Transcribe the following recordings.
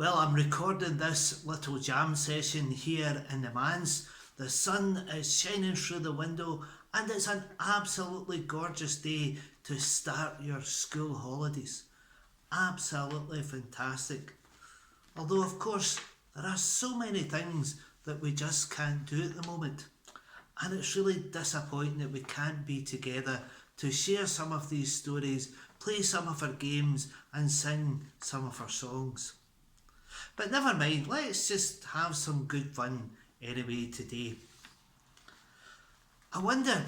Well, I'm recording this little jam session here in the manse. The sun is shining through the window and it's an absolutely gorgeous day to start your school holidays. Absolutely fantastic. Although, of course, there are so many things that we just can't do at the moment. And it's really disappointing that we can't be together to share some of these stories, play some of our games, and sing some of our songs. But never mind, let's just have some good fun anyway today. I wonder,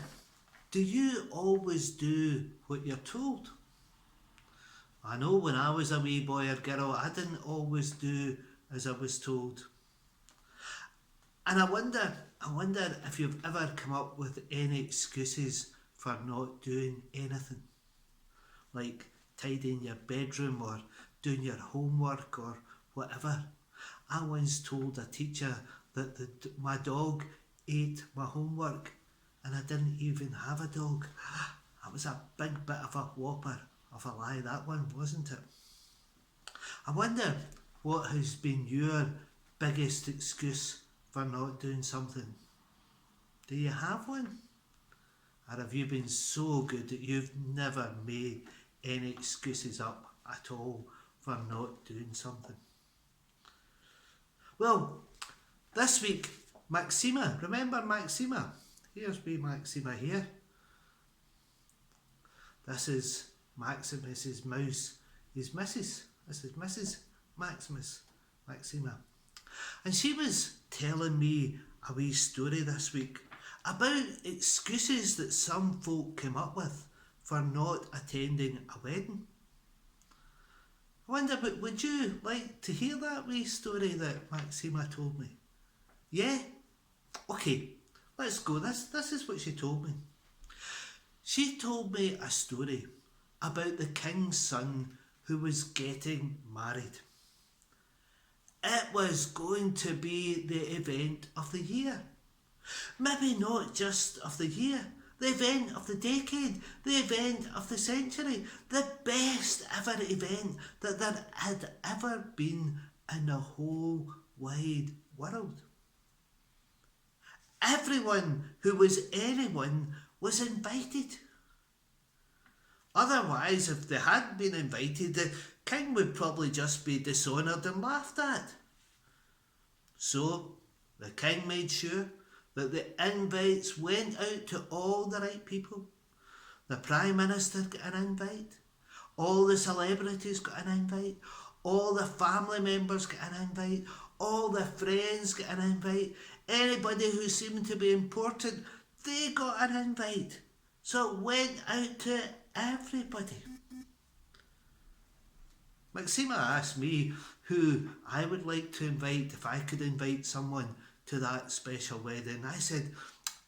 do you always do what you're told? I know when I was a wee boy or girl, I didn't always do as I was told. And I wonder if you've ever come up with any excuses for not doing anything. Like tidying your bedroom or doing your homework or whatever. I once told a teacher that my dog ate my homework and I didn't even have a dog. That was a big bit of a whopper of a lie, that one, wasn't it? I wonder what has been your biggest excuse for not doing something. Do you have one? Or have you been so good that you've never made any excuses up at all for not doing something? Well, this week, Maxima, remember Maxima? Here's me Maxima here. This is Maximus's mouse, his missus. This is Mrs. Maxima. And she was telling me a wee story this week about excuses that some folk came up with for not attending a wedding. I wonder, but would you like to hear that wee story that Maxima told me? Yeah? Okay, let's go. This is what she told me. She told me a story about the king's son who was getting married. It was going to be the event of the year. Maybe not just of the year, the event of the decade, the event of the century, the best ever event that there had ever been in the whole wide world. Everyone who was anyone was invited. Otherwise, if they hadn't been invited, the king would probably just be dishonoured and laughed at. So, the king made sure that the invites went out to all the right people. The Prime Minister got an invite, all the celebrities got an invite, all the family members got an invite, all the friends got an invite, anybody who seemed to be important, they got an invite. So it went out to everybody. Maxima asked me who I would like to invite if I could invite someone to that special wedding. I said,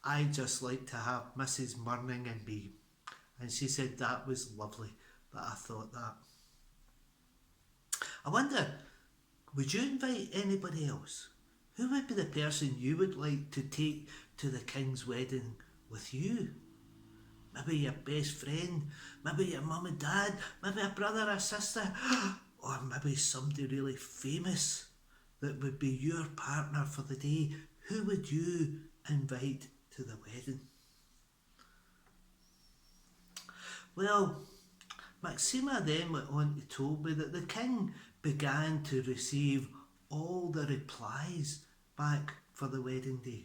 I'd just like to have Mrs. Murning and me. And she said that was lovely that I thought that. I wonder, would you invite anybody else? Who would be the person you would like to take to the king's wedding with you? Maybe your best friend, maybe your mum and dad, maybe a brother or sister, or maybe somebody really famous that would be your partner for the day. Who would you invite to the wedding? Well, Maxima then went on to tell me that the king began to receive all the replies back for the wedding day.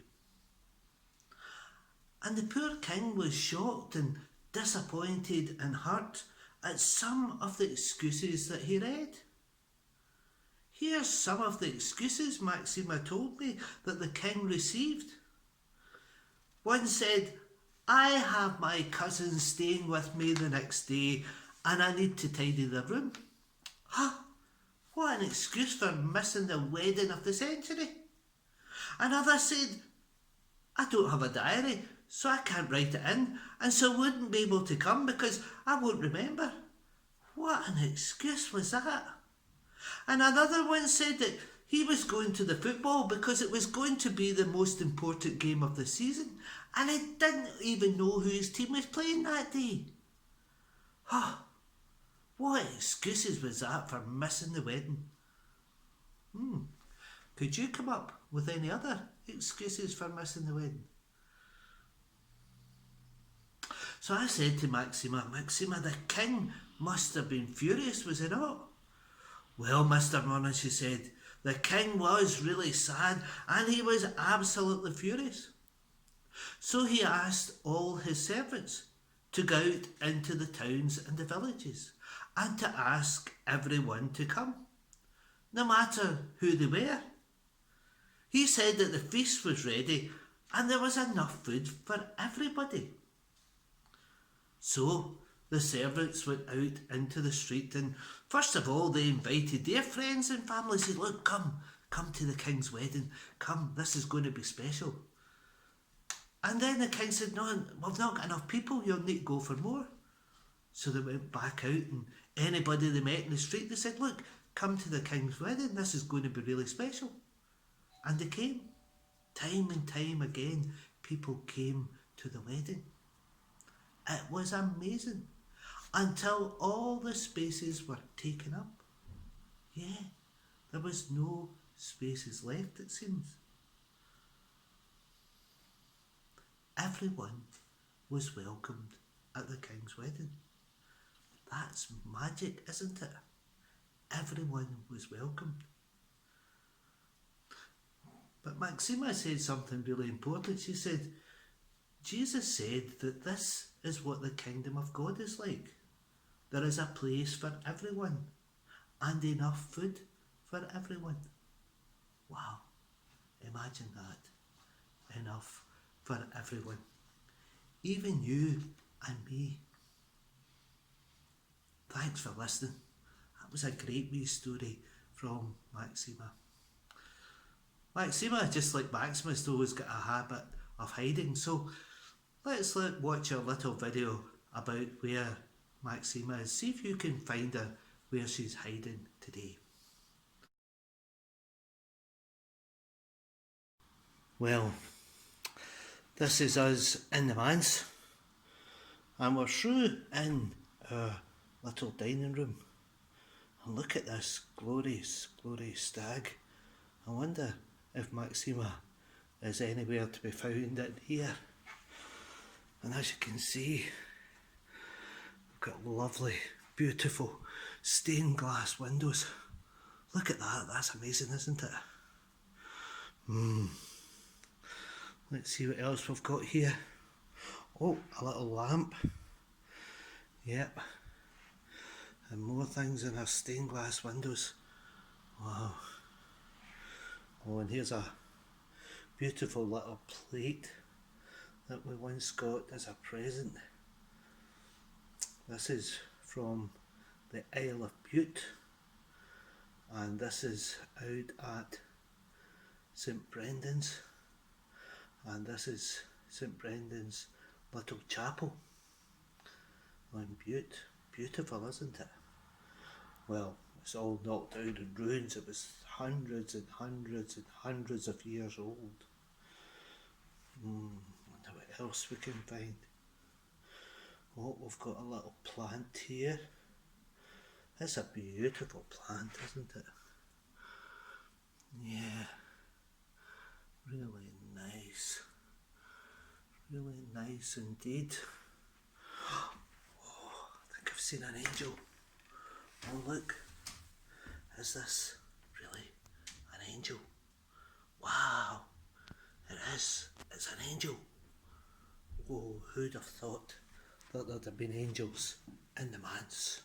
And the poor king was shocked and disappointed and hurt at some of the excuses that he read. Here's some of the excuses Maxima told me that the king received. One said, I have my cousin staying with me the next day and I need to tidy the room. Huh? What an excuse for missing the wedding of the century. Another said, I don't have a diary, so I can't write it in, and so wouldn't be able to come because I won't remember. What an excuse was that? And another one said that he was going to the football because it was going to be the most important game of the season, and he didn't even know who his team was playing that day. Oh, what excuses was that for missing the wedding? Could you come up with any other excuses for missing the wedding? So I said to Maxima, Maxima, the king must have been furious, was he not? Well, Mr. Morning, she said, the king was really sad and he was absolutely furious. So he asked all his servants to go out into the towns and the villages and to ask everyone to come, no matter who they were. He said that the feast was ready and there was enough food for everybody. So the servants went out into the street and first of all they invited their friends and family, said, look, come to the king's wedding, come, this is going to be special. And then the king said, no, we've not got enough people, you'll need to go for more. So they went back out and anybody they met in the street, they said, look, come to the king's wedding, this is going to be really special. And they came. Time and time again, people came to the wedding. It was amazing until all the spaces were taken up. Yeah, there was no spaces left, it seems. Everyone was welcomed at the king's wedding. That's magic, isn't it? Everyone was welcomed. But Maxima said something really important. She said, Jesus said that this is what the kingdom of God is like. There is a place for everyone and enough food for everyone. Wow, imagine that. Enough for everyone. Even you and me. Thanks for listening. That was a great wee story from Maxima. Maxima, just like Maxima, has always got a habit of hiding. So let's watch a little video about where Maxima is. See if you can find her where she's hiding today. Well, this is us in the manse, and we're through in our little dining room. And look at this glorious, glorious stag. I wonder if Maxima is anywhere to be found in here. And as you can see, we've got lovely, beautiful stained glass windows. Look at that, that's amazing, isn't it? Let's see what else we've got here. Oh, a little lamp. Yep. And more things in our stained glass windows. Wow. Oh, and here's a beautiful little plate that we once got as a present. This is from the Isle of Bute, and this is out at St Brendan's, and this is St Brendan's little chapel on Bute. Beautiful, isn't it? Well, it's all knocked down in ruins. It was hundreds and hundreds and hundreds of years old. Wonder what else we can find. Oh, we've got a little plant here. It's a beautiful plant, isn't it? Yeah, really nice. Really nice indeed. Oh, I think I've seen an angel. Oh look, is this really an angel? Wow, it is. It's an angel. Oh, who'd have thought that there'd have been angels in the manse?